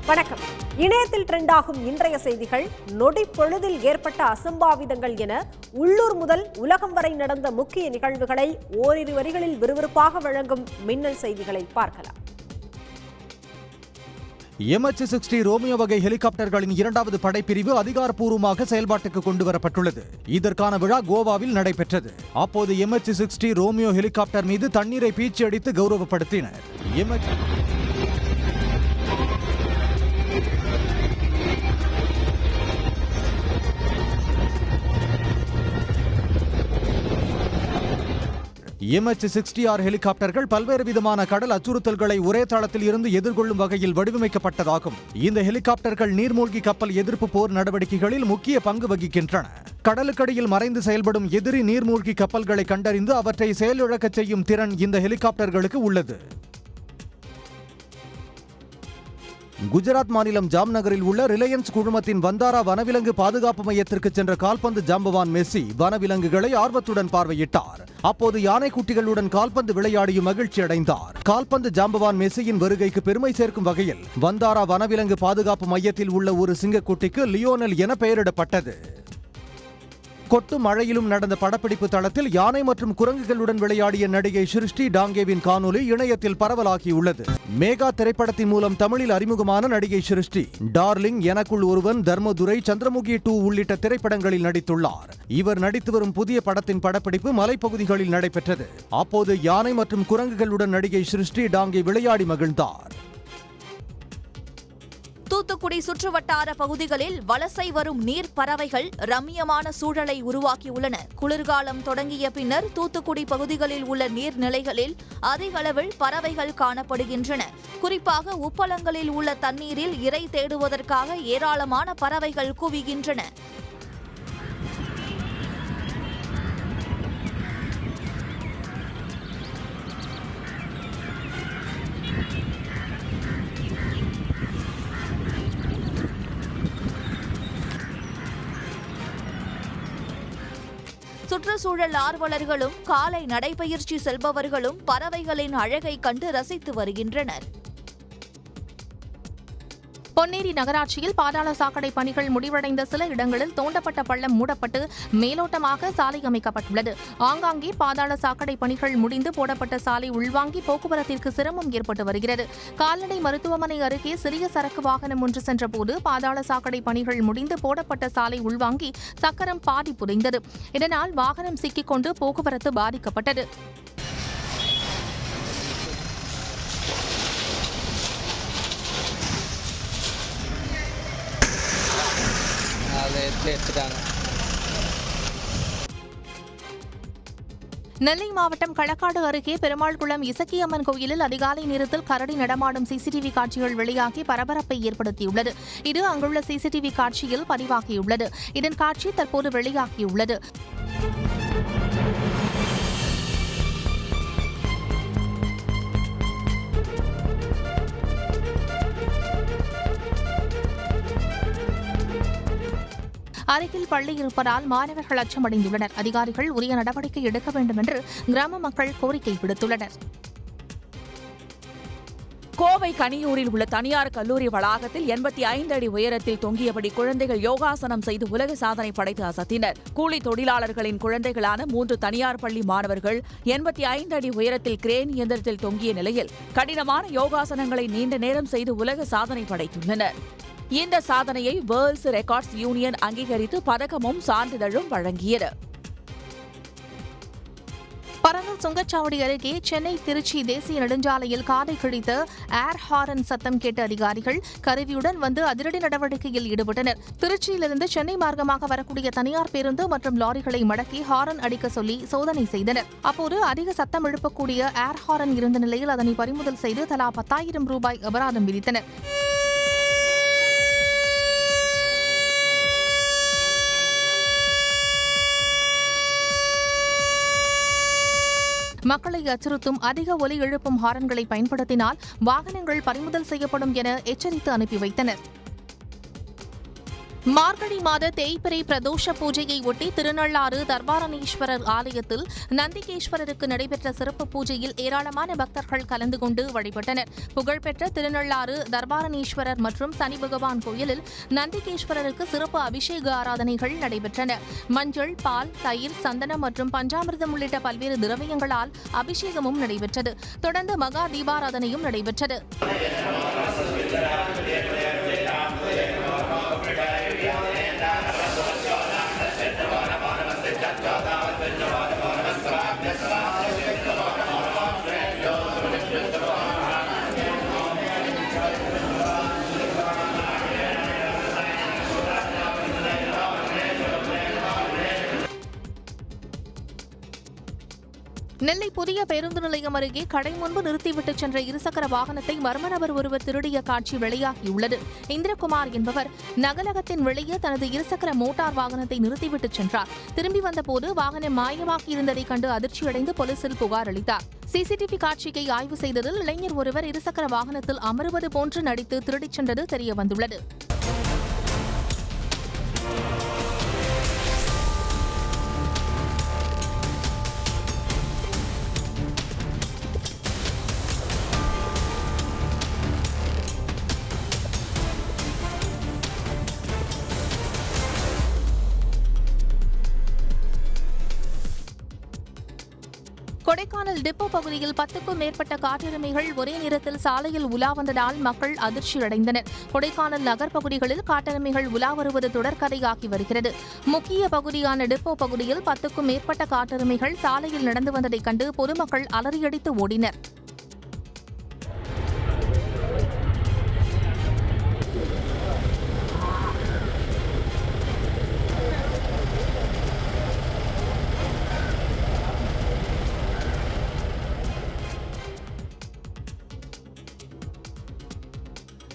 வணக்கம். இணையத்தில் ட்ரெண்ட் ஆகும் இன்றைய செய்திகள், நொடி பொழுதில் ஏற்பட்ட அசம்பாவிதங்கள் என உள்ளூர் முதல் உலகம் வரை நடந்த முக்கிய நிகழ்வுகளை ஓரிரு வரிகளில் விறுவிறுப்பாக வழங்கும் மின்னல் செய்திகளை பார்க்கலாம். MH-60 ரோமியோ வகை ஹெலிகாப்டர்களின் இரண்டாவது படைப்பிரிவு அதிகாரப்பூர்வமாக செயல்பாட்டுக்கு கொண்டுவரப்பட்டுள்ளது. இதற்கான விழா கோவாவில் நடைபெற்றது. அப்போது MH-60 ரோமியோ ஹெலிகாப்டர் மீது தண்ணீரை பீச்சி அடித்து கௌரவப்படுத்தினர். MH-60R ஹெலிகாப்டர்கள் பல்வேறு விதமான கடல் அச்சுறுத்தல்களை ஒரே தளத்தில் இருந்து எதிர்கொள்ளும் வகையில் வடிவமைக்கப்பட்டதாகும். இந்த ஹெலிகாப்டர்கள் நீர்மூழ்கி கப்பல் எதிர்ப்பு போர் நடவடிக்கைகளில் முக்கிய பங்கு வகிக்கின்றன. கடலுக்கடியில் மறைந்து செயல்படும் எதிரி நீர்மூழ்கி கப்பல்களை கண்டறிந்து அவற்றை செயலிழக்கச் செய்யும் திறன் இந்த ஹெலிகாப்டர்களுக்கு உள்ளது. குஜராத் மாநிலம் ஜாம்நகரில் உள்ள ரிலையன்ஸ் குழுமத்தின் வந்தாரா வனவிலங்கு பாதுகாப்பு மையத்திற்கு சென்ற கால்பந்து ஜாம்பவான் மெஸ்ஸி வனவிலங்குகளை ஆர்வத்துடன் பார்வையிட்டார். அப்போது யானை குட்டிகளுடன் கால்பந்து விளையாடியும் மகிழ்ச்சி அடைந்தார். கால்பந்து ஜாம்பவான் மெஸ்ஸியின் வருகைக்கு பெருமை சேர்க்கும் வகையில் வந்தாரா வனவிலங்கு பாதுகாப்பு மையத்தில் உள்ள ஒரு சிங்கக்குட்டிக்கு லியோனல் என பெயரிடப்பட்டது. கொட்டு மழையிலும் நடந்த படப்பிடிப்பு தளத்தில் யானை மற்றும் குரங்குகளுடன் விளையாடிய நடிகை சிருஷ்டி டாங்கேவின் காணொலி இணையத்தில் பரவலாகியுள்ளது. மேகா திரைப்படத்தின் மூலம் தமிழில் அறிமுகமான நடிகை சிருஷ்டி டார்லிங், எனக்குள் ஒருவன், தர்மதுரை, சந்திரமுகி 2 உள்ளிட்ட திரைப்படங்களில் நடித்துள்ளார். இவர் நடித்து வரும் புதிய படத்தின் படப்பிடிப்பு மலைப்பகுதிகளில் நடைபெற்றது. அப்போது யானை மற்றும் குரங்குகளுடன் நடிகை சிருஷ்டி டாங்கே விளையாடி மகிழ்ந்தார். தூத்துக்குடி சுற்றுவட்டார பகுதிகளில் வலசை வரும் நீர் பறவைகள் ரம்மியமான சூழலை உருவாக்கியுள்ளன. குளிர்காலம் தொடங்கிய பின்னர் தூத்துக்குடி பகுதிகளில் உள்ள நீர்நிலைகளில் அதிக அளவில் பறவைகள் காணப்படுகின்றன. குறிப்பாக உப்பளங்களில் உள்ள தண்ணீரில் இரை தேடுவதற்காக ஏராளமான பறவைகள் குவிகின்றன. சுற்றுச்சூழல் ஆர்வலர்களும் காலை நடைபயிற்சி செல்பவர்களும் பறவைகளின் அழகை கண்டு ரசித்து வருகின்றனர். பொன்னேரி நகராட்சியில் பாதாள சாக்கடை பணிகள் முடிவடைந்த சில இடங்களில் தோண்டப்பட்ட பள்ளம் மூடப்பட்டு மேலோட்டமாக சாலை அமைக்கப்பட்டுள்ளது. ஆங்காங்கே பாதாள சாக்கடை பணிகள் முடிந்து போடப்பட்ட சாலை உள்வாங்கி போக்குவரத்திற்கு சிரமம் ஏற்பட்டு வருகிறது. கால்நடை மருத்துவமனை அருகே சிறிய சரக்கு வாகனம் ஒன்று சென்றபோது பாதாள சாக்கடை பணிகள் முடிந்து போடப்பட்ட சாலை உள்வாங்கி சக்கரம் பாதி புதைந்தது. இதனால் வாகனம் சிக்கிக்கொண்டு போக்குவரத்து பாதிக்கப்பட்டது. நெல்லை மாவட்டம் களக்காடு அருகே பெருமாள்குளம் இசக்கியம்மன் கோயிலில் அதிகாலை நேரத்தில் கரடி நடமாடும் சிசிடிவி காட்சிகள் வெளியாகி பரபரப்பை ஏற்படுத்தியுள்ளது. இது அங்குள்ள சிசிடிவி காட்சியில் பதிவாகியுள்ளது. இதன் காட்சி தற்போது வெளியாகியுள்ளது. அருகில் பள்ளி இருப்பதால் மாணவர்கள் அச்சமடைந்துள்ளனர். அதிகாரிகள் உரிய நடவடிக்கை எடுக்க வேண்டும் என்று கிராம மக்கள் கோரிக்கை விடுத்துள்ளனர். கோவை கனியூரில் உள்ள தனியார் கல்லூரி வளாகத்தில் 85 அடி உயரத்தில் தொங்கியபடி குழந்தைகள் யோகாசனம் செய்து உலக சாதனை படைத்து அசத்தினர். கூலி தொழிலாளர்களின் குழந்தைகளான 3 தனியார் பள்ளி மாணவர்கள் 85 அடி உயரத்தில் கிரேன் இயந்திரத்தில் தொங்கிய நிலையில் கடினமான யோகாசனங்களை நீண்ட நேரம் செய்து உலக சாதனை படைத்துள்ளனர். இந்த சாதனையை வேர்ல்ட்ஸ் ரெக்கார்ட்ஸ் யூனியன் அங்கீகரித்து பதக்கமும் சான்றிதழும் வழங்கியது. பரந்தூர் சுங்கச்சாவடி அருகே சென்னை திருச்சி தேசிய நெடுஞ்சாலையில் காதை கிழித்த ஏர் ஹாரன் சத்தம் கேட்ட அதிகாரிகள் கருவியுடன் வந்து அதிரடி நடவடிக்கையில் ஈடுபட்டனர். திருச்சியிலிருந்து சென்னை மார்க்கமாக வரக்கூடிய தனியார் பேருந்து மற்றும் லாரிகளை மடக்கி ஹாரன் அடிக்க சொல்லி சோதனை செய்தனர். அப்போது அதிக சத்தம் எழுப்பக்கூடிய ஏர் ஹாரன் இருந்த நிலையில் அதனை பறிமுதல் செய்து தலா 10,000 ரூபாய் அபராதம் விதித்தனர். மக்களை அச்சுறுத்தும் அதிக ஒலி எழுப்பும் ஹாரன்களை பயன்படுத்தினால் வாகனங்கள் பறிமுதல் செய்யப்படும் என எச்சரித்து அனுப்பி வைத்தனர். மார்கழி மாத தேய்பிறை பிரதோஷ பூஜையை ஒட்டி திருநள்ளாறு தர்பாரணீஸ்வரர் ஆலயத்தில் நந்திகேஸ்வரருக்கு நடைபெற்ற சிறப்பு பூஜையில் ஏராளமான பக்தர்கள் கலந்து கொண்டு வழிபட்டனர். புகழ்பெற்ற திருநள்ளாறு தர்பாரணீஸ்வரர் மற்றும் சனி பகவான் கோயிலில் நந்திகேஸ்வரருக்கு சிறப்பு அபிஷேக ஆராதனைகள் நடைபெற்றன. மஞ்சள், பால், தயிர், சந்தனம் மற்றும் பஞ்சாமிர்தம் உள்ளிட்ட பல்வேறு திரவியங்களால் அபிஷேகமும் நடைபெற்றது. தொடர்ந்து மகா தீபாராதனையும் நடைபெற்றது. நெல்லை புதிய பேருந்து நிலையம் அருகே கடை முன்பு நிறுத்திவிட்டு சென்ற இருசக்கர வாகனத்தை மர்ம நபர் ஒருவர் திருடிய காட்சி வெளியாகியுள்ளது. இந்திரகுமார் என்பவர் நகலகத்தின் வெளியே தனது இருசக்கர மோட்டார் வாகனத்தை நிறுத்திவிட்டு சென்றார். திரும்பி வந்தபோது வாகனம் மாயமாகியிருந்ததை கண்டு அதிர்ச்சியடைந்து போலீசில் புகார் அளித்தார். சிசிடிவி காட்சியை ஆய்வு செய்ததில் இளைஞர் ஒருவர் இருசக்கர வாகனத்தில் அமருவது போன்று நடித்து திருடிச் சென்றது தெரியவந்துள்ளது. கொடைக்கானல் டிப்போ பகுதியில் 10க்கும் மேற்பட்ட காட்டெருமைகள் ஒரே நேரத்தில் சாலையில் உலா வந்ததால் மக்கள் அதிர்ச்சியடைந்தனர். கொடைக்கானல் நகர் பகுதிகளில் காட்டெருமைகள் உலா வருவது தொடர்கதையாகி வருகிறது. முக்கிய பகுதியான டிப்போ பகுதியில் 10க்கும் மேற்பட்ட காட்டெருமைகள் சாலையில் நடந்து வந்ததைக் கண்டு பொதுமக்கள் அலறியடித்து ஓடினர்.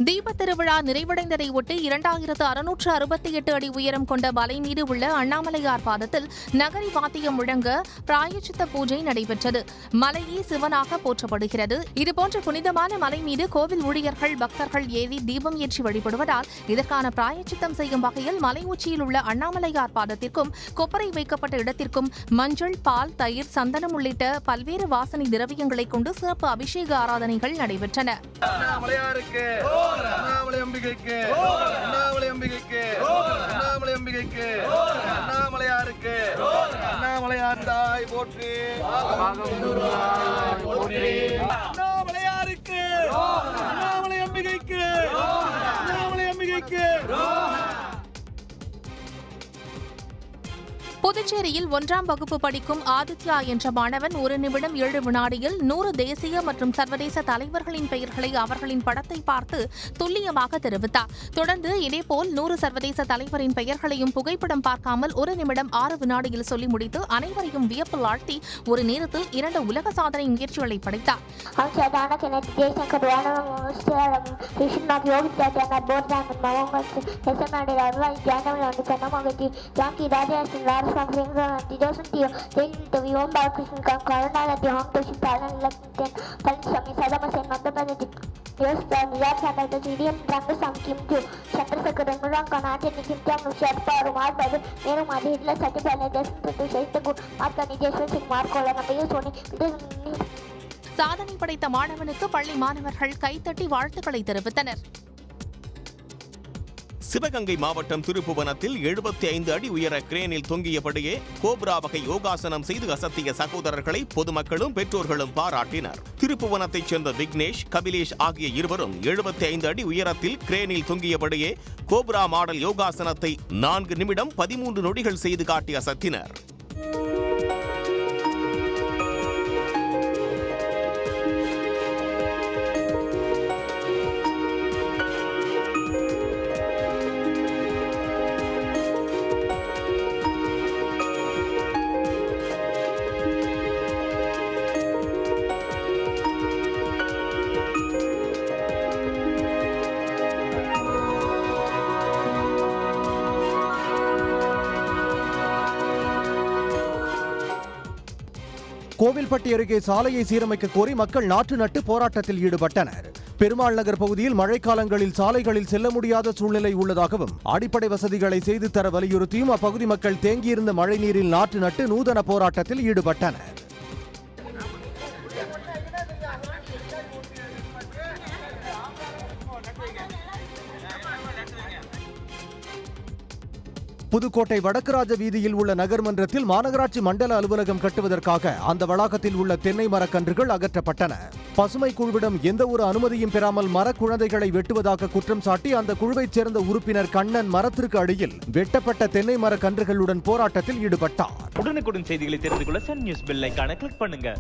தீபத் திருவிழா நிறைவடைந்ததை ஒட்டி 2668 அடி உயரம் கொண்ட மலை மீது உள்ள அண்ணாமலையார் பாதத்தில் நகரி வாத்தியம் முழங்க பிராயச்சித்த பூஜை நடைபெற்றது. மலையே சிவனாக போற்றப்படுகிறது. இதுபோன்ற புனிதமான மலை மீது கோவில் ஊழியர்கள் பக்தர்கள் ஏறி தீபம் ஏற்றி வழிபடுவதால் இதற்கான பிராயச்சித்தம் செய்யும் வகையில் மலை உச்சியில் உள்ள அண்ணாமலையார் பாதத்திற்கும் கொப்பரை வைக்கப்பட்ட இடத்திற்கும் மஞ்சள், பால், தயிர், சந்தனம் உள்ளிட்ட பல்வேறு வாசனை திரவியங்களை கொண்டு சிறப்பு அபிஷேக ஆராதனைகள் நடைபெற்றன. அண்ணாமலை அம்பிகைக்கு, அண்ணாமலை அம்பிகைக்கு, அண்ணாமலை அம்பிகைக்கு, அண்ணாமலையாருக்கு, அண்ணாமலையார் தாய் போற்றி, அண்ணாமலையாருக்கு, அண்ணாமலை அம்பிகைக்கு, அண்ணாமலை அம்பிகைக்கு. புதுச்சேரியில் 1ஆம் வகுப்பு படிக்கும் ஆதித்யா என்ற மாணவன் 1 நிமிடம் 7 வினாடியில் 100 தேசிய மற்றும் சர்வதேச தலைவர்களின் பெயர்களை அவர்களின் படத்தை பார்த்து துல்லியமாக தெரிவித்தார். தொடர்ந்து இதேபோல் 100 சர்வதேச தலைவரின் பெயர்களையும் புகைப்படம் பார்க்காமல் 1 நிமிடம் 6 வினாடியில் சொல்லி முடித்து அனைவரையும் வியப்பில் ஆழ்த்தி ஒரு நேரத்தில் 2 உலக சாதனை முயற்சிகளை படைத்தார். சாதனை படைத்த மாணவனுக்கு பள்ளி மாணவர்கள் கைத்தட்டி வாழ்த்துக்களை தெரிவித்தனர். சிவகங்கை மாவட்டம் திருப்புவனத்தில் 75 அடி உயர கிரேனில் தொங்கியபடியே கோப்ரா வகை யோகாசனம் செய்து அசத்திய சகோதரர்களை பொதுமக்களும் பெற்றோர்களும் பாராட்டினர். திருப்புவனத்தைச் சேர்ந்த விக்னேஷ், கபிலேஷ் ஆகிய இருவரும் 75 அடி உயரத்தில் கிரேனில் தொங்கியபடியே கோப்ரா மாடல் யோகாசனத்தை 4 நிமிடம் 13 நொடிகள் செய்து காட்டி அசத்தினர். கோவில்பட்டி அருகே சாலையை சீரமைக்க கோரி மக்கள் நாற்று நட்டு போராட்டத்தில் ஈடுபட்டனர். பெருமாள் நகர் பகுதியில் மழைக்காலங்களில் சாலைகளில் செல்ல முடியாத சூழ்நிலை உள்ளதாகவும் அடிப்படை வசதிகளை செய்து தர வலியுறுத்தியும் அப்பகுதி மக்கள் தேங்கியிருந்த மழைநீரில் நாற்று நட்டு நூதன போராட்டத்தில் ஈடுபட்டனர். புதுக்கோட்டை வடக்குராஜ வீதியில் உள்ள நகர்மன்றத்தில் மாநகராட்சி மண்டல அலுவலகம் கட்டுவதற்காக அந்த வளாகத்தில் உள்ள தென்னை மரக்கன்றுகள் அகற்றப்பட்டன. பசுமை குழுவிடம் எந்த ஒரு அனுமதியும் பெறாமல் மரக்குழந்தைகளை வெட்டுவதாக குற்றம் சாட்டி அந்த குழுவைச் சேர்ந்த உறுப்பினர் கண்ணன் மரத்திற்கு அடியில் வெட்டப்பட்ட தென்னை மரக்கன்றுகளுடன் போராட்டத்தில் ஈடுபட்டார். உடனுக்குடன் செய்திகளை தெரிந்து கொள்ள சன் நியூஸ் பெல் ஐகானை கிளிக் பண்ணுங்க.